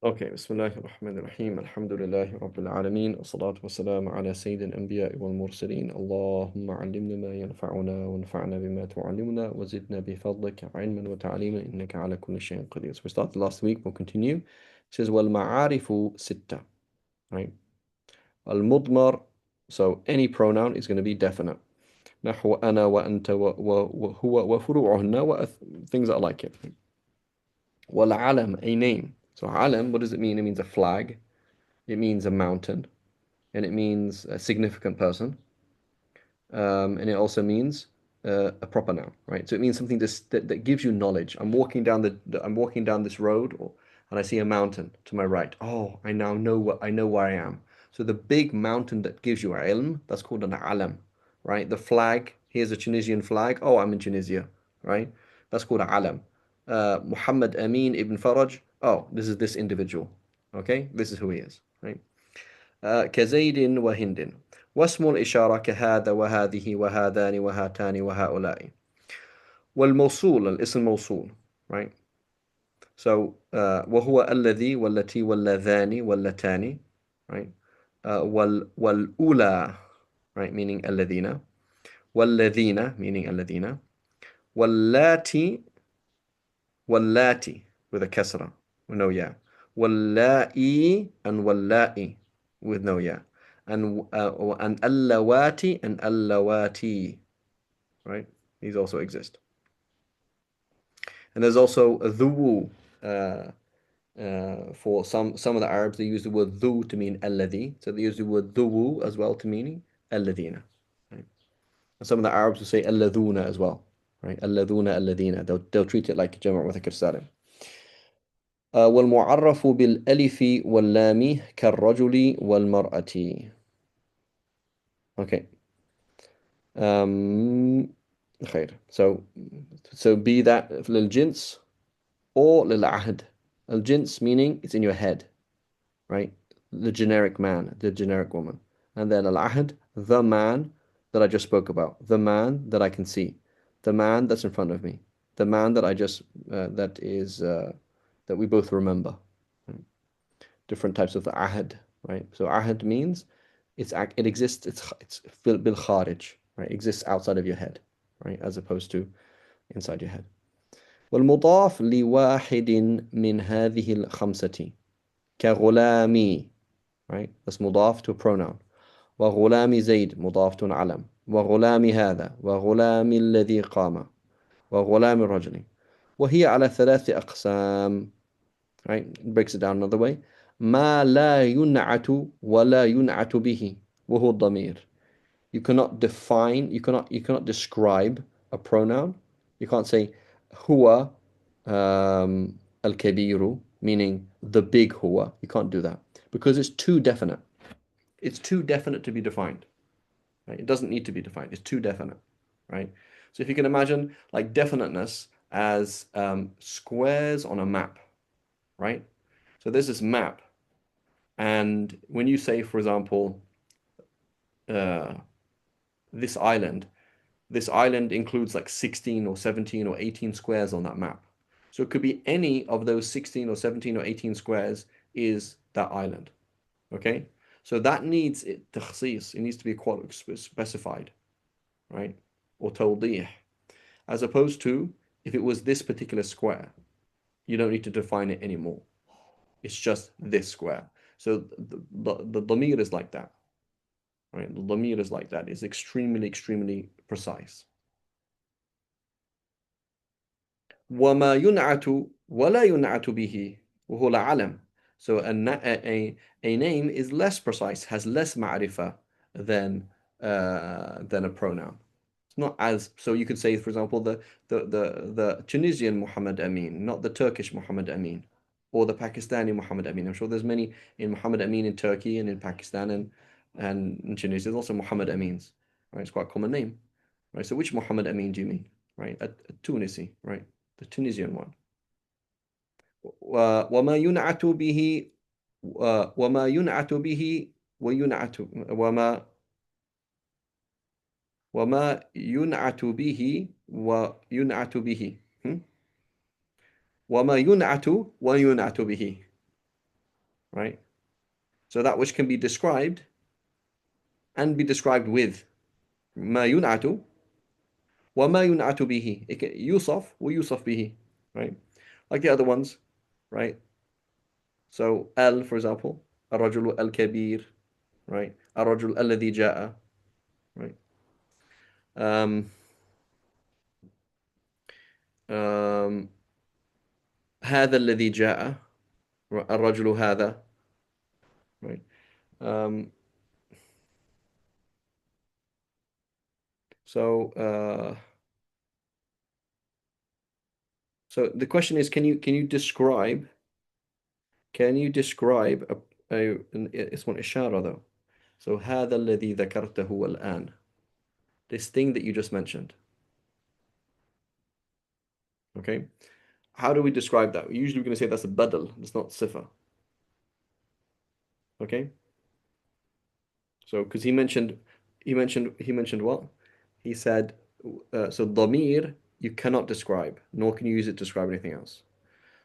Okay, Bismillahir Rahmanir Rahim. Alhamdulillahi Rabbil Alameen. Wassalatu wassalamu ala Sayyidil Anbiya wal Mursaleen. Allahumma allimna ma yanfa'una wa anfa'na bima tu'allimuna wa zidna bi fadlika ilman wa ta'liman innaka ala kulli shay'in qadir. So we started last week, we'll continue. It says, wal ma'arifu sitta. Right? Al mudmar, so any pronoun is going to be definite. نحو أنا وأنت وهو وفروعهن things that are like it. Wal alam, a name. So alam, what does it mean? It means a flag. It means a mountain, and it means a significant person, and it also means a proper noun, right? So it means something that gives you knowledge. I'm walking down this road, and I see a mountain to my right. Oh, I now know I know where I am. So the big mountain that gives you ilm, that's called an alam, right? The flag, here's a Tunisian flag. Oh, I'm in Tunisia, right? That's called an alam. Muhammad Amin ibn Faraj. Oh, this is this individual. Okay, this is who he is, right? كزيد وهند واسم الإشارة كهذا وهذه وهذان وهاتان وهؤلاء والموصول الاسم موصول right so وهو الذي والتي واللذان واللتان right والأولى right meaning الذين والذين meaning الذين واللاتي واللاتي with a كسرة no yeah واللائي and واللائي with no yeah and allawati and allawati right these also exist and there's also a dhuwu for some of the Arabs they use the word dhu to mean alladhi so they use the word dhuwu as well to meaning alladhina right? And some of the Arabs will say alladhuna as well right alladhuna alladhina they'll treat it like jama' mudhakkar salim والمعرف بالألف واللام كالرجل والمرأة okay خير so be that للجنس or للعهد الجنس meaning it's in your head right the generic man the generic woman and then العهد the man that I just spoke about the man that I can see the man that's in front of me the man that I just that is that we both remember right? Different types of the ahad right so ahad means it exists it's bil kharij right it exists outside of your head right as opposed to inside your head والمضاف لواحد من هذه الخمسة كغلامي right that's مضاف to a pronoun وغلام زيد مضاف علم وغلام هذا وغلام الذي قام وغلام الرجل وهي على ثلاث أقسام right it breaks it down another way ما لا ينعت ولا ينعت به وهو الضمير you cannot define you cannot describe a pronoun you can't say huwa al-kabiru meaning the big huwa you can't do that because it's too definite to be defined right? It doesn't need to be defined it's too definite right so if you can imagine like definiteness as squares on a map right so there's this map and when you say for example uh, this island this island includes like 16 or 17 or 18 squares on that map. So it could be any of those 16 or 17 or 18 squares is that island. Okay? So that needs it takhsis. It needs to be specified, right? Or tawdih. As opposed to if it was this particular square, you don't need to define it anymore. It's just this square. So the dhamir is like that. Right? The dhamir is like that. It's extremely precise. وما ينعت ولا ينعت به وهو العلم so a name is less precise has less ma'rifah than a pronoun it's not as so you could say for example the Tunisian Muhammad Amin not the Turkish Muhammad Amin or the Pakistani Muhammad Amin I'm sure there's many in Muhammad Amin in Turkey and in Pakistan and in Tunisia there's also Muhammad Amins right it's quite a common name right so which Muhammad Amin do you mean right a Tunisi right the Tunisian one. وما ينعت به وما ينعت به وينعت وما ينعت به وينعت به وما ينعت وينعت به right? So that which can be described and be described with ما ينعت وما ينعت به. It can يوصف ويوصف به, right? Like the other ones, right? So al, for example, الرجل الكبير, right? الرجل الذي جاء, right? Um, um, هذا الذي جاء, الرجل هذا, right? Um, so so the question is, can you describe اسمه إشارة though. So هذا الذي ذكرته الآن. This thing that you just mentioned. Okay. How do we describe that? Usually we're going to say that's a badal. It's not sifa. Okay. So because he mentioned what? He said so dhamir you cannot describe, nor can you use it to describe anything else.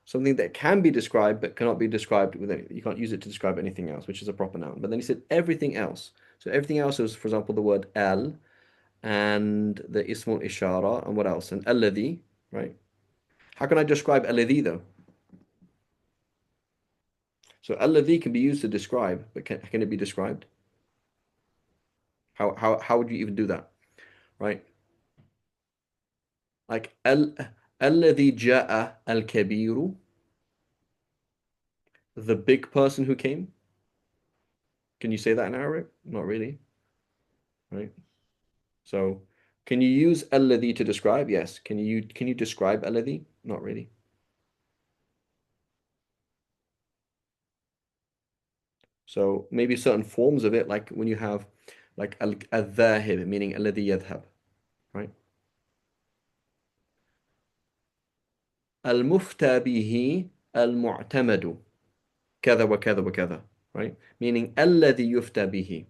Something that can be described but cannot be described with any, you can't use it to describe anything else, which is a proper noun. But then he said everything else. So everything else is, for example, the word al and the ismul ishara and what else? And alladhi, right? How can I describe alladhi though? So alladhi can be used to describe, but can it be described? How would you even do that? Right? Like alladhi ja'a al-kabiru, the big person who came. Can you say that in Arabic? Not really, right? So can you use alladhi to describe? Yes. Can you describe alladhi? Not really. So maybe certain forms of it, like when you have like al-dhahib, meaning alladhi yadhhab, right? Al-mufta bihi al-mu'tamadu, كذا وكذا وكذا, right? Meaning الذي يفتى به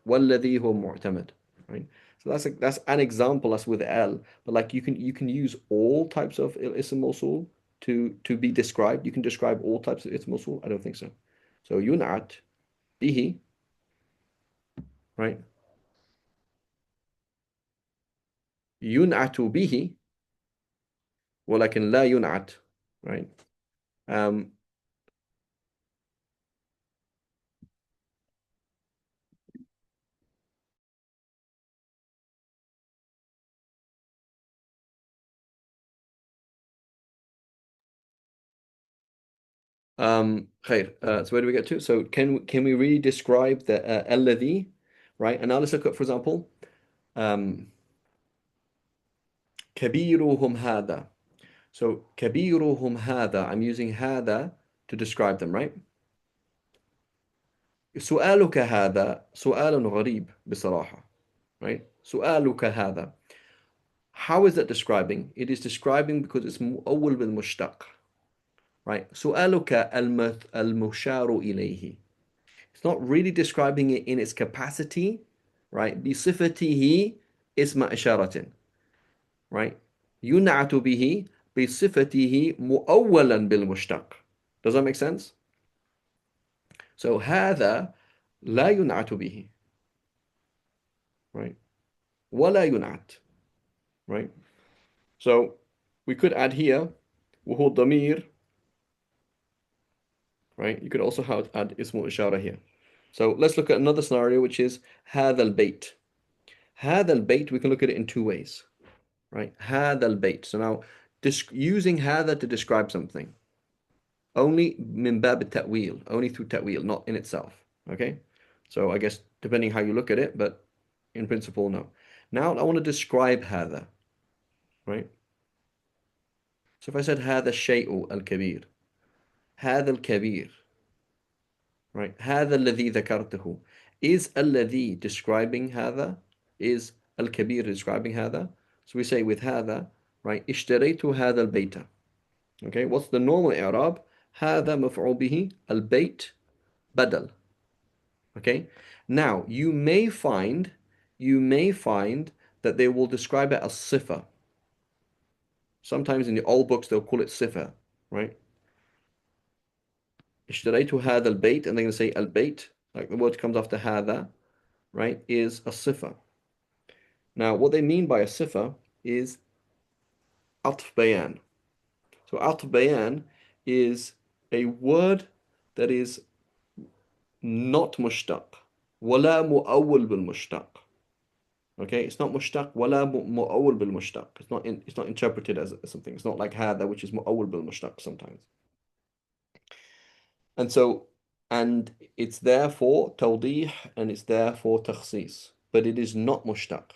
والذي هو معتمد, right? So that's an example. That's with al, but like you can use all types of ism mawsul to be described. You can describe all types of ism mawsul. I don't think so. So yun'at bihi, right? ينعت به ولكن لا ينعت, right? Um, خير. So where do we get to? So can we really describe the الذي, right? And now let's look at, for example, um, كبيرهم هذا. So كبيرهم هذا, I'm using هذا to describe them, right? سؤالك هذا سؤال غريب بصراحة, right? سؤالك هذا. How is that describing? It is describing because it's مؤول بالمشتق, right? سؤالك المشار إليه. It's not really describing it in its capacity, right? بصفته اسم إشارة, right? ينعت به بصفته مؤولا بالمشتق. Does that make sense? So هذا لا ينعت به, right? ولا ينعت, right? So we could add here وهو الضمير, right? You could also add اسم إشارة here. So let's look at another scenario, which is هذا البيت. هذا البيت, we can look at it in two ways, right? هذا البيت. So now using هذا to describe something only من باب التأويل, only through تأويل, not in itself. Okay? So I guess depending how you look at it, but in principle, no. Now I want to describe هذا, right? So if I said هذا الشيء الكبير, هذا الكبير, right? هذا الذي ذكرته. Is الذي describing هذا? Is الكبير describing هذا? So we say with هذا, right? اشتريت هذا البيت. Okay, what's the normal i'rab? هذا مفعول به, البيت بدل. Okay, now you may find that they will describe it as sifa. Sometimes in the old books they'll call it sifa, right? اشتريت هذا البيت, and they're going to say البيت, like the word comes after هذا, right, is a sifa. Now, what they mean by a sifa is عطف بيان. So عطف بيان is a word that is not mushtaq, ولا مؤول بالمشتق. Okay, it's not mushtaq ولا مؤول بالمشتق. It's not interpreted as something. It's not like هذا, which is مؤول بالمشتق sometimes. And so, and it's there for توضيح and it's there for تخصيص, but it is not mushtaq.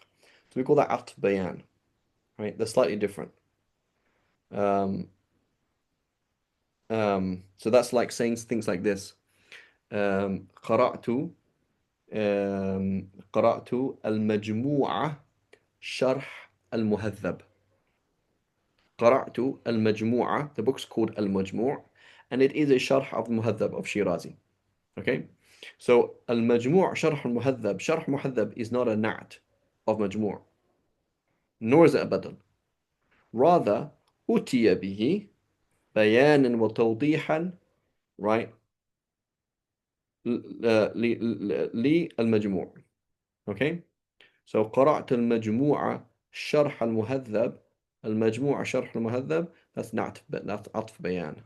So we call that عطف بيان, right? They're slightly different. Um, so that's like saying things like this. قرأت قرأت المجموعة شرح المهذب. قرأت المجموعة, the book's called المجموع, and it is a sharh of Muhadhab of Shirazi. Okay? So المجموع شرح المهذب, شرح مهذب is not a na'at of مجموع, nor is it a badal. Rather, أتي به بيانا وتوضيحا, right, للمجموع. Okay? So قرأت المجموعة شرح المهذب, المجموعة شرح المهذب, that's عطف بيان.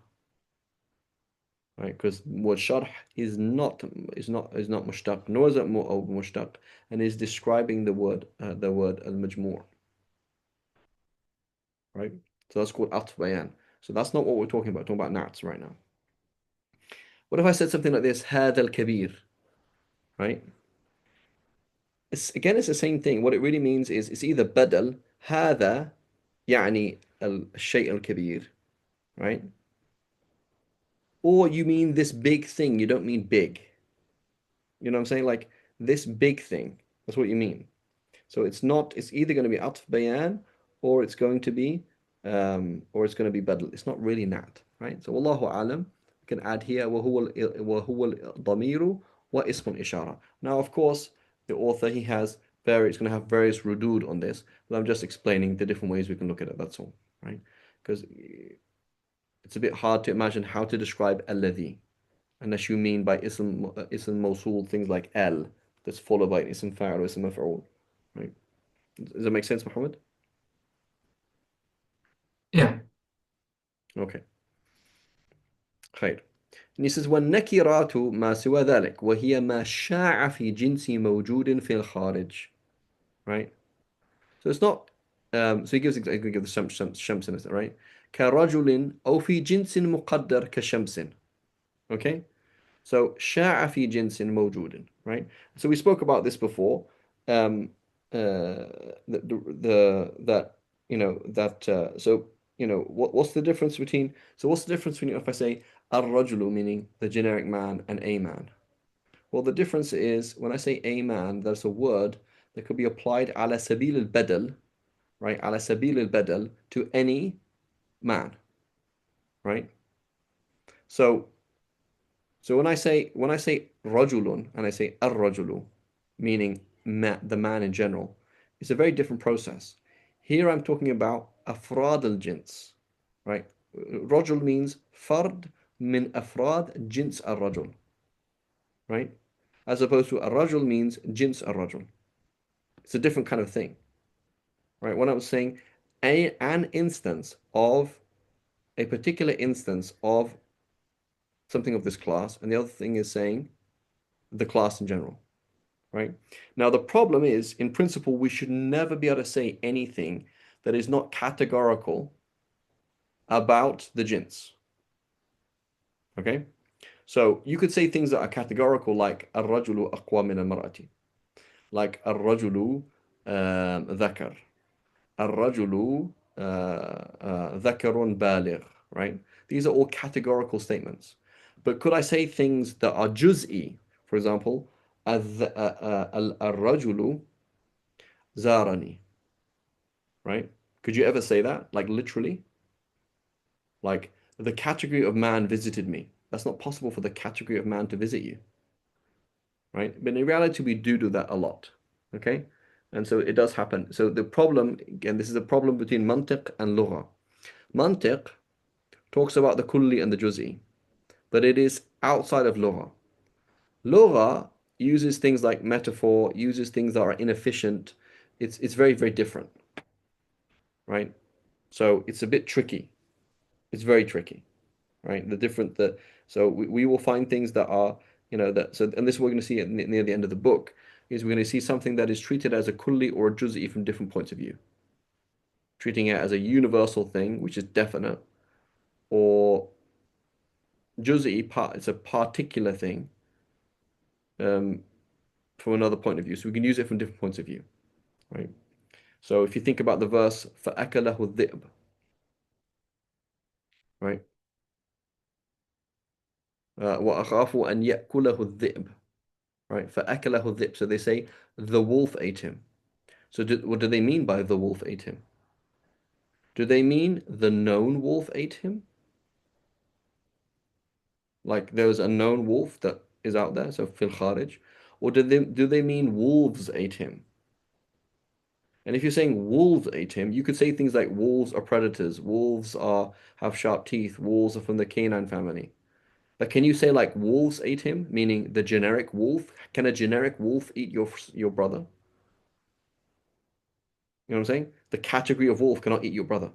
Right? Because word sharh is not mushtaq, nor is it mushtaq, and is describing the word al-majmu'. Right? So that's called atf bayan. So that's not what we're talking about. We're talking about na'ats right now. What if I said something like this? هذا الكبير. Right? It's the same thing. What it really means is it's either badal, هذا يعني الشيء الكبير, right? Or you mean this big thing, you don't mean big. You know what I'm saying? Like this big thing. That's what you mean. So it's either going to be atf bayan or it's going to be badal. It's not really nat, right? So wallahu alam, we can add here وهو الضمير واسم الإشارة. Now of course the author it's going to have various rudud on this, but I'm just explaining the different ways we can look at it, that's all, right? Because it's a bit hard to imagine how to describe alladhi unless you mean by ism mawsul things like al that's followed by ism fa'il or ism maf'ul, right? Does that make sense, Muhammad? Yeah. Okay. خير. And he says والنكرات ما سوى ذلك وهي ما شاع في جنس موجود في الخارج, right? So it's not so he gives the shams in it, right? كرجل أو في جنس مقدر كشمس. Okay? So شاع في جنس موجود, right? So we spoke about this before. That so what's the difference between if I say الرجل meaning the generic man and a man? Well, the difference is when I say a man, there's a word that could be applied على سبيل البدل, right? على سبيل البدل to any man, right? So when I say rajulun and I say ar-rajulu, meaning the man in general, it's a very different process. Here I'm talking about afrad al-jins, right? Rajul means fard min afrad jins ar-rajul, right? As opposed to ar-rajul means jins ar-rajul. It's a different kind of thing, right? When I'm saying an instance of a particular instance of something of this class, and the other thing is saying the class in general, right? Now, the problem is, in principle, we should never be able to say anything that is not categorical about the jins, okay? So you could say things that are categorical like الرجل أقوى من المرأة, like الرجل ذكر, الرجل ذكر بالغ, right? These are all categorical statements. But could I say things that are juz'i? For example, الرجل زارني, right? Could you ever say that? Like literally? Like the category of man visited me. That's not possible for the category of man to visit you, right? But in reality, we do that a lot, okay? And so it does happen. So the problem, again, this is a problem between mantiq and lugha. Mantiq talks about the kulli and the juz'i. but it is outside of lugha. Lugha uses things like metaphor, uses things that are inefficient. It's very, very different, right? So it's a bit tricky. It's very tricky, right? So we will find things that are, that so and this is what we're going to see near the end of the book, is we're going to see something that is treated as a kulli or a juz'i from different points of view, treating it as a universal thing, which is definite, or juz'i part, it's a particular thing, um, from another point of view. So we can use it from different points of view, right? So if you think about the verse, فَأَكَلَهُ الذِّئْبُ, right? وَأَخَافُ أَنْ يَأْكُلَهُ الذِّئْبُ, right? فَأَكَلَهُ الذِّئْبُ. So they say the wolf ate him. So what do they mean by the wolf ate him? Do they mean the known wolf ate him? Like there's a known wolf that is out there, so fil kharij? Or do they mean wolves ate him? And if you're saying wolves ate him, you could say things like wolves are predators, wolves are have sharp teeth, wolves are from the canine family. But can you say like wolves ate him, meaning the generic wolf? Can a generic wolf eat your brother? You know what I'm saying? The category of wolf cannot eat your brother.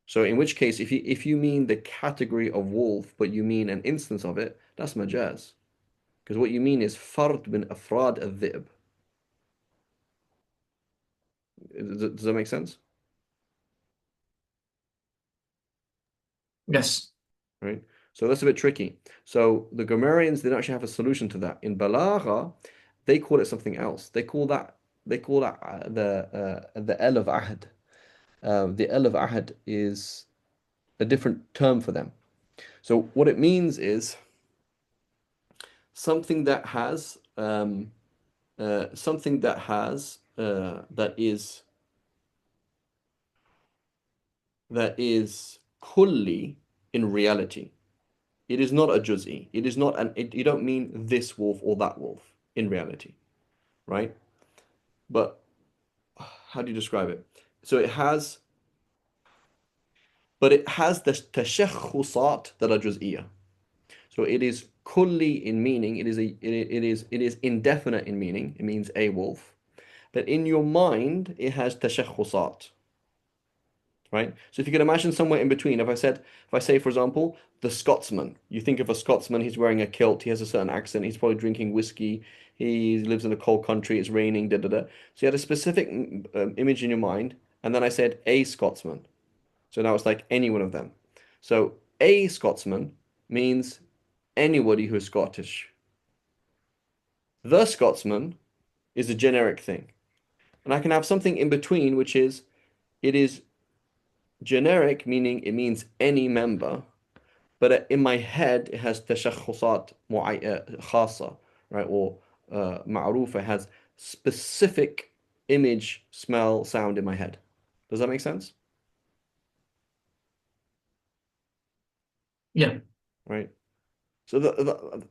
So in which case, if you mean the category of wolf, but you mean an instance of it, that's majaz. Because what you mean is fard bin afrad al-dhi'b. Does that make sense? Yes. Right? So that's a bit tricky. So the grammarians didn't actually have a solution to that. In Balagha, they call it something else. They call that the el of ahad. The el of ahad is a different term for them. So what it means is something that has something that has that is kulli in reality. It is not a juz'i. It is not you don't mean this wolf or that wolf in reality, right? But how do you describe it? So it has the tashakhusat that are juz'iyah. So it is kulli in meaning. It is indefinite in meaning. It means a wolf. But in your mind, it has tashakhusat, right? So if you can imagine somewhere in between, if I say, for example, the Scotsman, you think of a Scotsman, he's wearing a kilt, he has a certain accent, he's probably drinking whiskey, he lives in a cold country, it's raining, da da da. So you had a specific image in your mind, and then I said a Scotsman. So now it's like any one of them. So a Scotsman means anybody who is Scottish. The Scotsman is a generic thing. And I can have something in between, which is it is generic, meaning it means any member, but in my head it has tashakhusat khasa, right? Or ma'ruf, it has specific image, smell, sound in my head. Does that make sense? Yeah. Right. So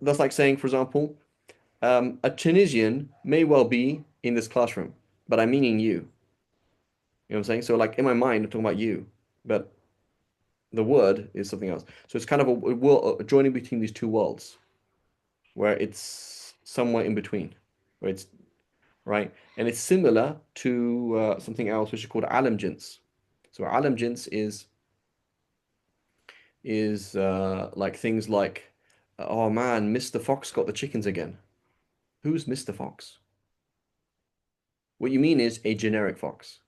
that's like saying, for example, a Tunisian may well be in this classroom, but I'm meaning you. You know what I'm saying? So like in my mind, I'm talking about you, but the word is something else. So it's kind of a joining between these two worlds, where it's somewhere in between, where it's right, and it's similar to something else which is called alam jins. So alam jins is like things like, oh man, Mr. Fox got the chickens again. Who's Mr. Fox? What you mean is a generic fox,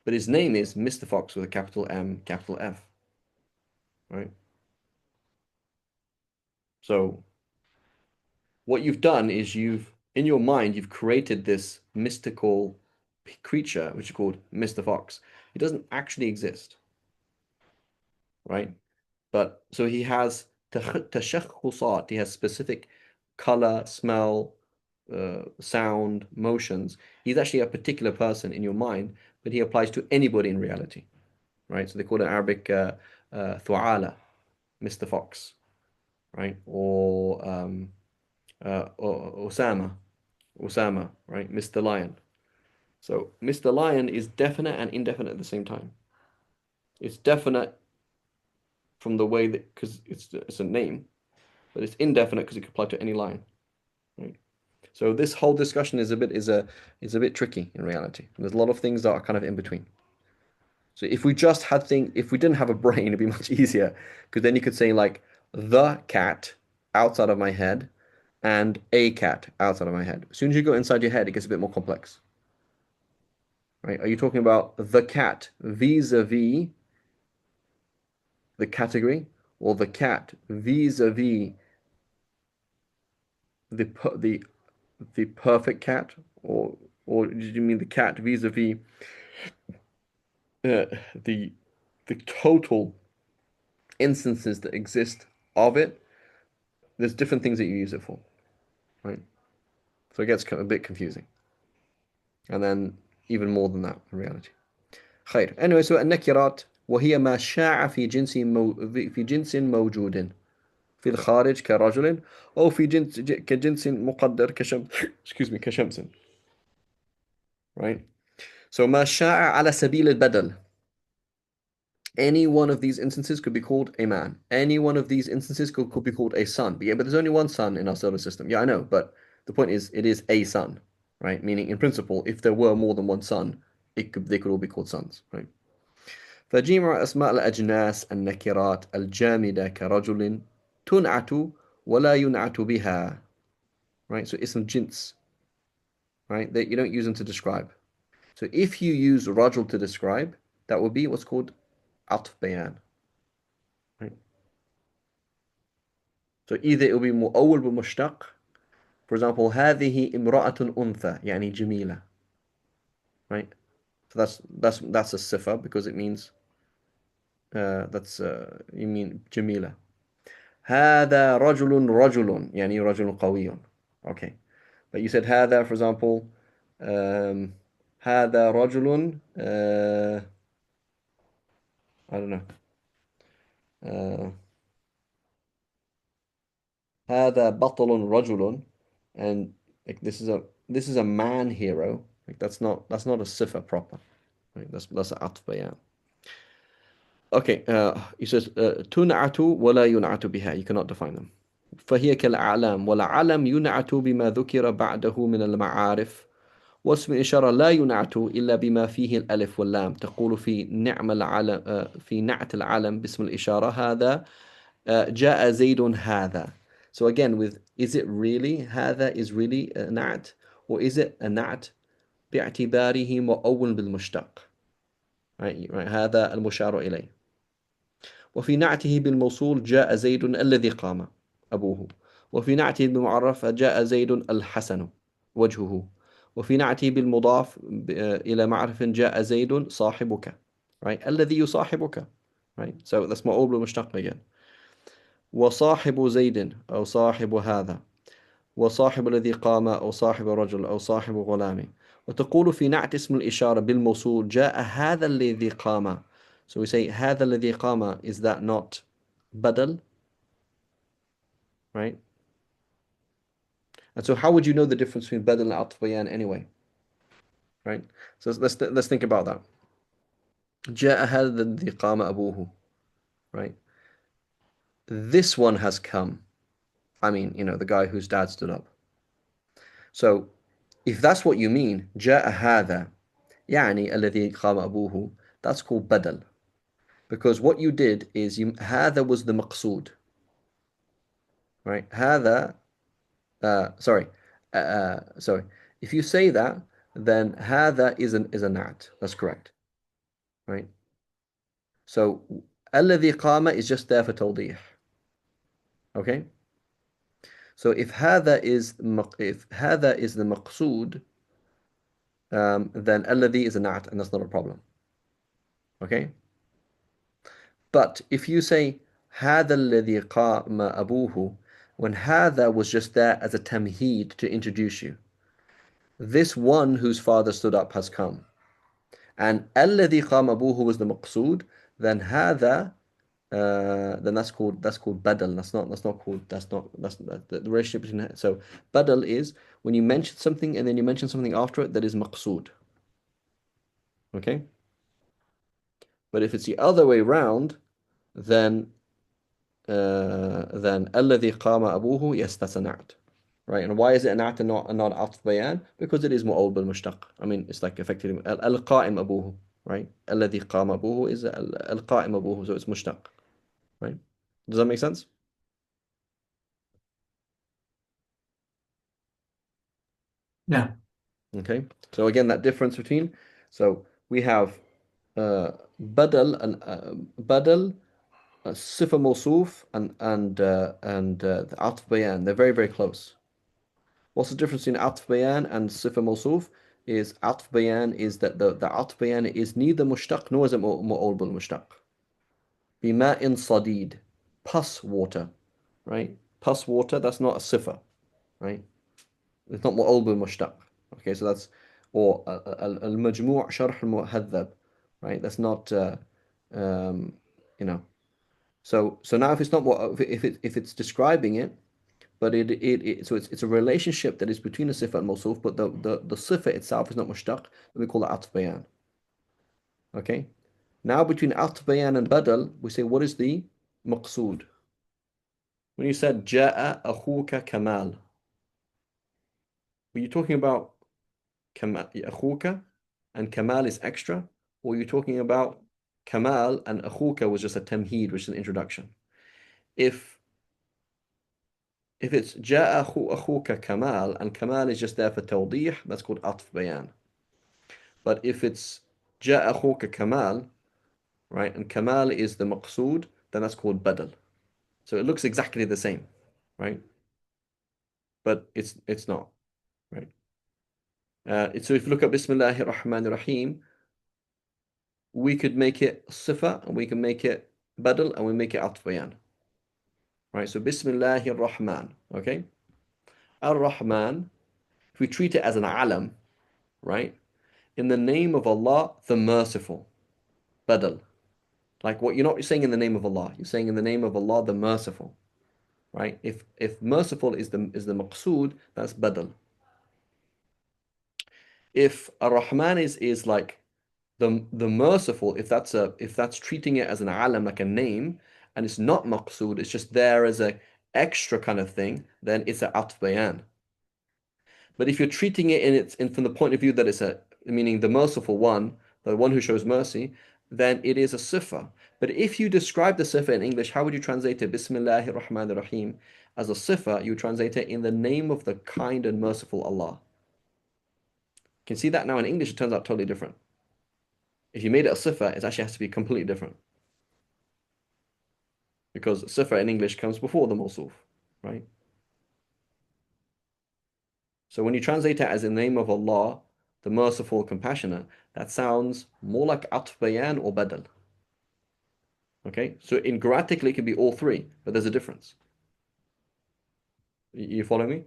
but his name is Mr. Fox with a capital M, capital F, right? So what you've done is in your mind, you've created this mystical creature, which is called Mr. Fox. He doesn't actually exist, right? But so he has tashakhusat, he has specific color, smell, sound, motions. He's actually a particular person in your mind, but he applies to anybody in reality, right? So they call it in Arabic thu'ala, Mr. Fox, right? Or Osama, right? Mr. Lion. So Mr. Lion is definite and indefinite at the same time. It's definite from the way that, because it's a name, but it's indefinite because it could apply to any line, right? So this whole discussion is a bit tricky in reality. There's a lot of things that are kind of in between. So if we didn't have a brain, it'd be much easier because then you could say like the cat outside of my head and a cat outside of my head. As soon as you go inside your head, it gets a bit more complex, right? Are you talking about the cat vis-a-vis the category, or the cat vis-a-vis the the perfect cat, or did you mean the cat vis-a-vis uh, the the total instances that exist of it? There's different things that you use it for, right? So it gets a bit confusing, and then even more than that in reality. خير. Anyway, so النكرات وهي ما شاع في جنس موجود في الخارج كرجل أو في جنس كجنس مقدر كشمس excuse me كشمس, right? So ما شاع على سبيل البدل. Any one of these instances could be called a man. Any one of these instances could be called a sun. But yeah, but there's only one sun in our solar system. Yeah, I know, but the point is, it is a sun, right? Meaning, in principle, if there were more than one sun, they could all be called suns, right? فجمع أسماء الأجناس النكرات الجامدة كرجل تنعت ولا ينعت بها, right? So ism jins, right? That you don't use them to describe. So if you use rajul to describe, that would be what's called atf bayan, right? So either it will be مؤول بمشتق. For example, هذه امرأة أنثى يعني جميلة, right? So that's a sifa because it means that's you mean جميلة. هذا رجل يعني رجل قوي. Okay. But you said هذا, for example, هذا رجل I don't know. Uh, هذا بطل رجل, and like this is a man hero. Like that's not a sifa proper. Right? That's an atf bayan. Okay, he says تنعت ولا ينعت بها. You cannot define them. فهي كالأعلام والعلم ينعت بما ذكر بعده من المعارف واسم الإشارة لا ينعت إلا بما فيه الألف واللام تقول في نعم العلم في نعت العلم باسم الإشارة هذا جاء زيد هذا. So again, with is it really هذا is really a نعت, or is it a نعت باعتباره مؤول بالمشتق, right هذا المشار إليه. وفي نعته بالموصول جاء زيد الذي قام أبوه. وفي نعته بالمعرف جاء زيد الحسن وجهه. وفي نعته بالمضاف إلى معرف جاء زيد صاحبك, right? الذي يصاحبك, right? So that's مؤول بالمشتق again. وصاحب زيد أو صاحب هذا. وصاحب الذي قام أو صاحب رجل أو صاحب غلام. وتقول في نعت اسم الإشارة بالموصول جاء هذا الذي قام. So we say هذا الذي قام, is that not badal, right? And so how would you know the difference between badal and atf bayan anyway, right? So let's think about that. جاء هذا الذي قام أبوه, right? This one has come. I mean, the guy whose dad stood up. So if that's what you mean, جاء هذا يعني الذي قام أبوه, that's called badal. Because what you did is هذا was the maqsood, right? هذا, sorry, sorry. If you say that, then هذا is a na'at. That's correct, right? So الذي قام is just there for توضيح, okay? So if هذا is the maqsood, then الذي is a na'at, and that's not a problem, okay? But if you say هذا الذي قام أبوه, when هذا was just there as a tamheed to introduce you, this one whose father stood up has come, and الذي قام أبوه was the maqsood, then هذا, then that's called badal. That's the relationship between. So badal is when you mention something and then you mention something after it that is maqsood, okay? But if it's the other way round, then then الذي قام أبوه, yes, that's a na'at. Right, and why is it a na'at and not عطف بيان? Because it is مؤول بالمشتق. I mean, it's like effectively القائم أبوه, right? الذي قام أبوه is القائم أبوه, so it's mushtaq, right? Does that make sense? Yeah. Okay, so again, that difference between, so we have بدل and بدل, صفة موصوف and the عطف بيان. They're very, very close. What's the difference between عطف بيان and صفة موصوف? Is عطف بيان is that the عطف بيان is neither mushtaq nor is it مؤول بالمشتق. بماء صديد, pus water, right? Pus water, that's not a صفة, right? It's not مؤول بالمشتق. Okay, so that's, or المجموع شرح المهذب, right? That's not um, you know. So now if it's not what if it's describing it, but so it's a relationship that is between the sifa and mawsuf, but the sifa itself is not mushtaq, then we call it atf bayan. Okay? Now between atf bayan and badal, we say what is the maqsood? When you said ja'a akhuka kamal, were you talking about kamal akhuka and kamal is extra, or were you talking about kamal and akhuka was just a tamheed, which is an introduction? If If it's جاء أخوك كمال and Kamal is just there for توضيح, that's called عطف بيان. But if it's جاء أخوك كمال, right, and Kamal is the مقصود, then that's called بدل. So it looks exactly the same, right? But it's not, right? So if you look at Bismillahir Rahmanir Rahim, we could make it sifa and we can make it badal and we make it عطف بيان, right? So Bismillahir Rahman, okay? Ar-Rahman, if we treat it as an alam, right? In the name of Allah, the merciful. Badal. Like what you're not saying in the name of Allah, you're saying in the name of Allah, the merciful. Right? If merciful is the maqsood, that's badal. If Ar-Rahman is like the merciful, if that's treating it as an alam, like a name, and it's not maqsood, it's just there as a extra kind of thing, then it's a atf bayan. But if you're treating it from the point of view that it's meaning the merciful one, the one who shows mercy, then it is a sifa. But if you describe the sifa in English, how would you translate it? Bismillahir Rahmanir Rahim. As a sifa, you translate it in the name of the kind and merciful Allah. You can see that now in English, it turns out totally different. If you made it a sifa, it actually has to be completely different. Because sifa in English comes before the mawsuf, right? So when you translate it as in the name of Allah, the merciful, compassionate, that sounds more like atf bayan or badal. Okay, so in grammatically it can be all three, but there's a difference. You follow me?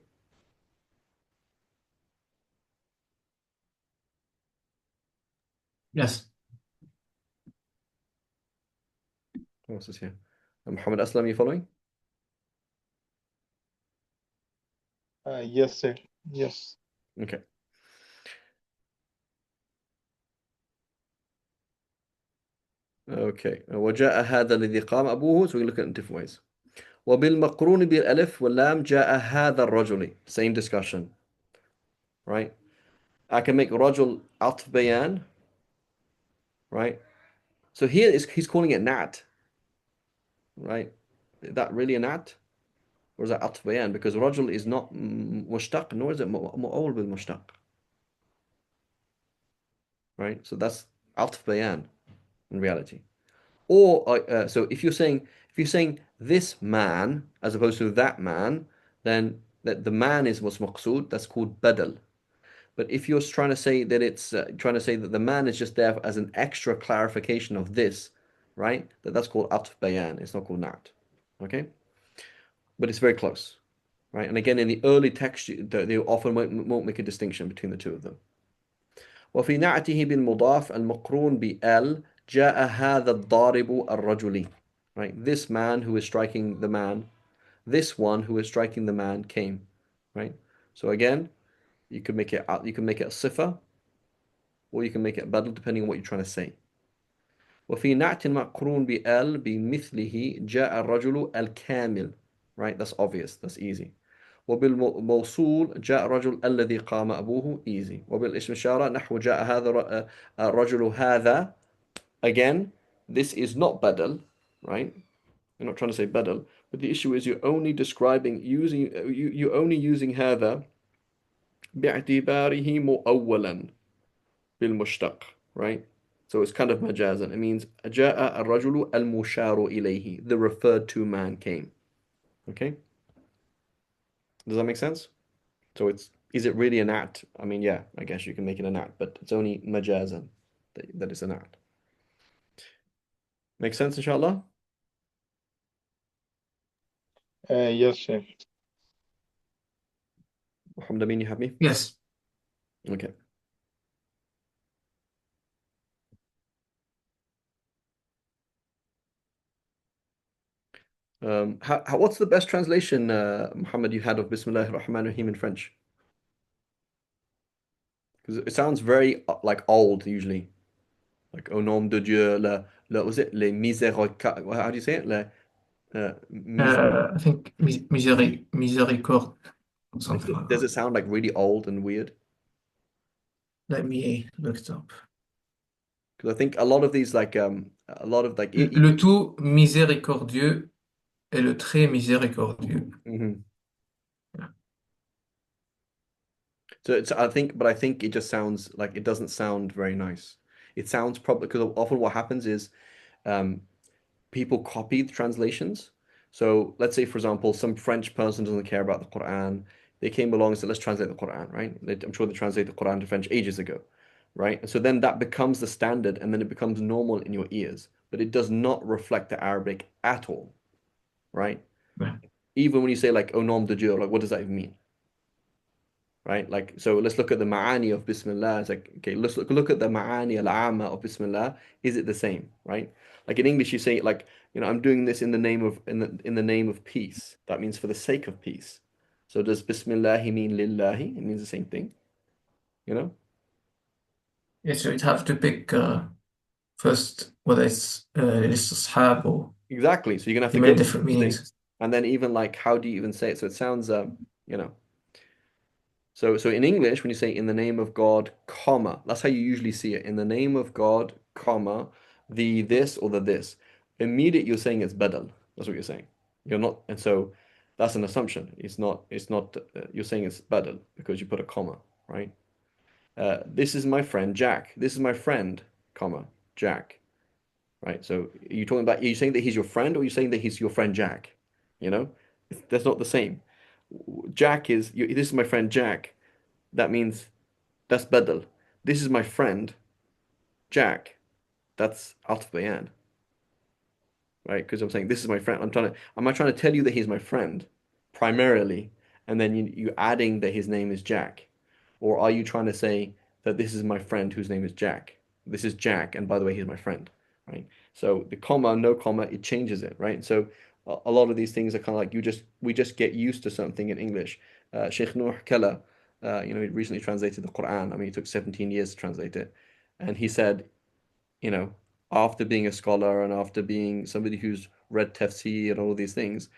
Yes. What else is here? Muhammad Aslam, you following? Yes, sir. Yes. Okay. Okay. وجاء هذا الذي قام أبوه, so we look at it in different ways. وبالمقرون بالألف واللام جاء هذا الرجل. Same discussion, right? I can make رجل عطف بيان, right? So here he's calling it nat, right? Is that really a nat? Or is that عطف بيان? Because رجل is not mushtaq, nor is it مؤول بالمشتق, right? So that's عطف بيان in reality. Or so if you're saying this man as opposed to that man, then that the man is what's maqsood, that's called badal. But if you're trying to say that it's trying to say that the man is just there as an extra clarification of this, right? That's called atf bayan. It's not called na'at. Okay? But it's very close, right? And again, in the early text, they often won't make a distinction between the two of them. وفي نعته بالمضاف المقرون بال جاء هذا الضارب الرجلي. Right? This man who is striking the man, this one who is striking the man came. Right? So again, you can make it a sifa, or you can make it a badal depending on what you're trying to say. وفي نعت مقرون بال بمثله جاء الرجل الكامل. Right, that's obvious, that's easy. وبالموصول جاء الرجل الذي قام أبوه easy. وبالاسم إشارة نحو جاء هذا الرجل هذا. Again, this is not badal, right? You're not trying to say badal, but the issue is you're only describing you're only using هذا باعتباره مؤولا بالمشتق, right? So it's kind of majazan. It means جاء الرجل المشار إليه. The referred to man came. Okay? Does that make sense? So is it really an act? I mean, yeah, I guess you can make it an act, but it's only majazan that it's an act. Make sense, inshallah? Yes, Sheikh. Muhammad Amin, you have me? Yes. Okay. What's the best translation, Muhammad, you had of Bismillah ar-Rahman ar-Rahim in French? Because it sounds very like old usually. Like au nom de Dieu, was it les miséricordes? How do you say it? I think Misericorde or something like Does that. it sound like really old and weird? Let me look it up. Because I think a lot of these a lot of like Le tout miséricordieux et le très miséricordieux. Mhm. Yeah. So I think it just sounds like it doesn't sound very nice. It sounds probably because often what happens is um, people copy the translations. So let's say, for example, some French person doesn't care about the Quran. They came along and said, let's translate the Quran, right? I'm sure they translated the Quran to French ages ago, right? And so then that becomes the standard and then it becomes normal in your ears, but it does not reflect the Arabic at all, right? Yeah. Even when you say like, au nom de Dieu, like, what does that even mean? Right? Like, so let's look at the ma'ani of Bismillah. It's like, okay, let's look at the ma'ani al-amma of Bismillah. Is it the same? Right? Like in English, you say like, I'm doing this in the name of in the name of peace. That means for the sake of peace. So does Bismillahi mean lillahi? It means the same thing, you know? Yeah, so you'd have to pick first whether it's الاستصحاب or Exactly. So you're gonna have the to go many through different these meanings. things, and then even like, how do you even say it? So it sounds, you know. So in English, when you say in the name of God, comma, that's how you usually see it. In the name of God, comma, the this or the this. Immediate, you're saying it's badal. That's what you're saying. You're not, and so that's an assumption. It's not, you're saying it's badal because you put a comma, right? This is my friend Jack. This is my friend, comma, Jack, right? So are you saying that he's your friend or are you saying that he's your friend Jack? You know, that's not the same. This is my friend Jack. That means that's badal. This is my friend, Jack. That's atf bayan, right? Because I'm saying this is my friend. I'm not trying to tell you that he's my friend primarily, and then you adding that his name is Jack, or are you trying to say that this is my friend whose name is Jack? This is Jack, and by the way, he's my friend, right? So the comma, no comma, it changes it, right? So a lot of these things are kind of like we just get used to something in English. Sheikh Nuh Kella, he recently translated the Quran. I mean, it took 17 years to translate it, and he said, you know, after being a scholar and after being somebody who's read tafsir and all of these things,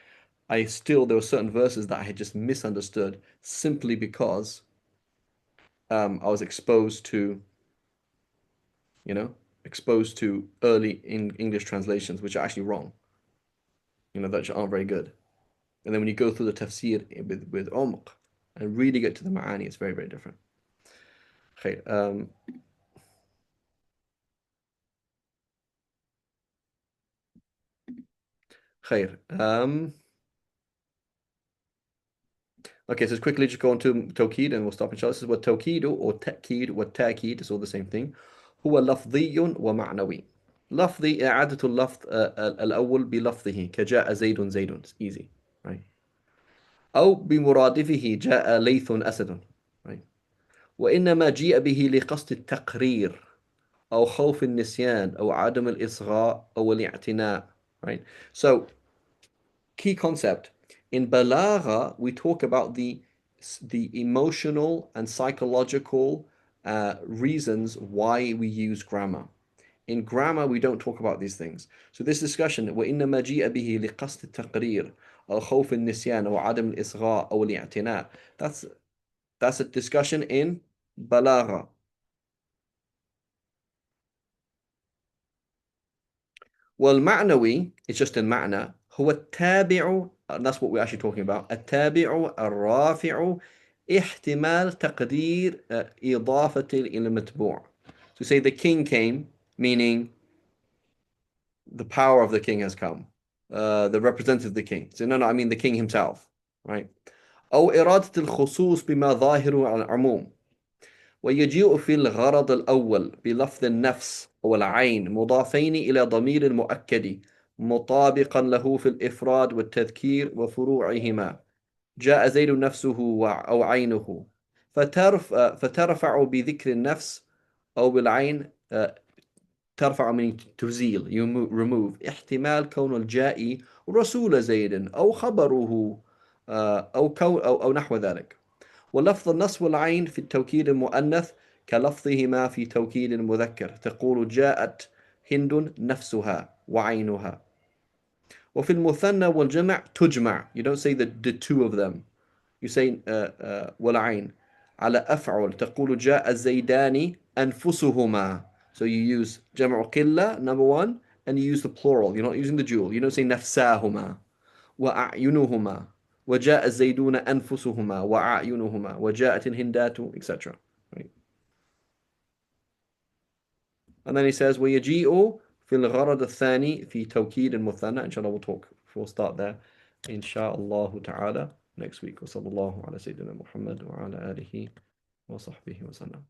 there were certain verses that I had just misunderstood simply because I was you know, exposed to early in English translations, which are actually wrong, that aren't very good. And then when you go through the tafsir with umq and really get to the ma'ani, it's very, very different. Okay, خير. Okay, so let's quickly just go on to tawkid and we'll stop inshallah. This is what tawkid or ta'kid or ta'kid is all the same thing. هو لفظي ومعنوي. لفظي إعادة اللفظ الأول بلفظه كجاء زيد زيد. It's easy, right? أو بمرادفه جاء ليث أسد, right? وإنما جيء به لقصد التقرير أو خوف النسيان أو عدم الإصغاء أو الاعتناء, right? So key concept. In balagha, we talk about the emotional and psychological reasons why we use grammar. In grammar, we don't talk about these things. So this discussion, وإنما جيء به لقصد التقرير أو خوف النسيان أو عدم الإصغاء أو الاعتناء. That's a discussion in balagha. والمعنوي, it's just in معنى, هو التابع, and that's what we're actually talking about, التابع الرافع احتمال تقدير إضافة إلى المتبوع. So say the king came, meaning the power of the king has come. The representative of the king. So no, I mean the king himself, right? أو إرادة الخصوص بما ظاهره على العموم. ويجيء في الغرض الأول بلفظ النفس والعين مضافين إلى ضمير مؤكد مطابقا له في الإفراد والتذكير وفروعهما. جاء زيد نفسه أو عينه فترفع بذكر النفس أو بالعين ترفع من تزيل you remove احتمال كون الجائي رسول زيد أو خبره أو نحو ذلك. ولفظ النص والعين في التوكيد المؤنث كلفظهما في توكيد المذكر تقول جاءت هند نفسها وعينها. وفي المثنى والجمع تجمع, you don't say the two of them, you say والعين على أفعل تقول جاء الزيدان أنفسهما. So you use جمع قلة number one and you use the plural, you're not using the dual, you don't say نفساهما وأعينهما وجاء الزيدون أنفسهما وأعينهما وجاءت الهندات etc. Right? And then he says ويجيء في الغرض الثاني في توكيد المثنى. Inshallah we'll start there inshallah ta'ala next week. وصلى الله على سيدنا محمد وعلى آله وصحبه وسلم.